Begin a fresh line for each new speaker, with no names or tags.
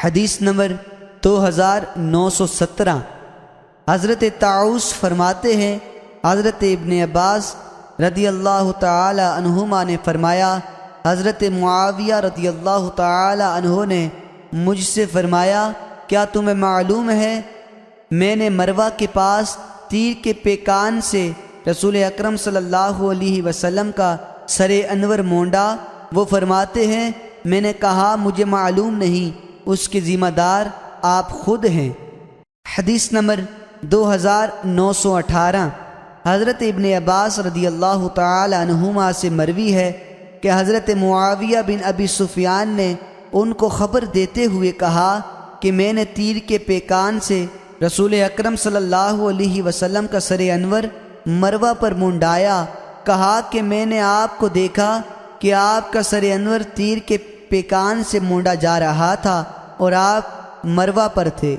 حدیث نمبر 2917۔ حضرت طاؤس فرماتے ہیں حضرت ابن عباس رضی اللہ تعالی عنہما نے فرمایا حضرت معاویہ رضی اللہ تعالی عنہ نے مجھ سے فرمایا کیا تمہیں معلوم ہے میں نے مروہ کے پاس تیر کے پیکان سے رسول اکرم صلی اللہ علیہ وسلم کا سر انور مونڈا؟ وہ فرماتے ہیں میں نے کہا مجھے معلوم نہیں، اس کے ذمہ دار آپ خود ہیں۔ حدیث نمبر 2918۔ حضرت ابن عباس رضی اللہ تعالی عنہما سے مروی ہے کہ حضرت معاویہ بن ابی سفیان نے ان کو خبر دیتے ہوئے کہا کہ میں نے تیر کے پیکان سے رسول اکرم صلی اللہ علیہ وسلم کا سر انور مروہ پر منڈایا، کہا کہ میں نے آپ کو دیکھا کہ آپ کا سر انور تیر کے پیکان سے مونڈا جا رہا تھا اور آپ مروہ پر تھے۔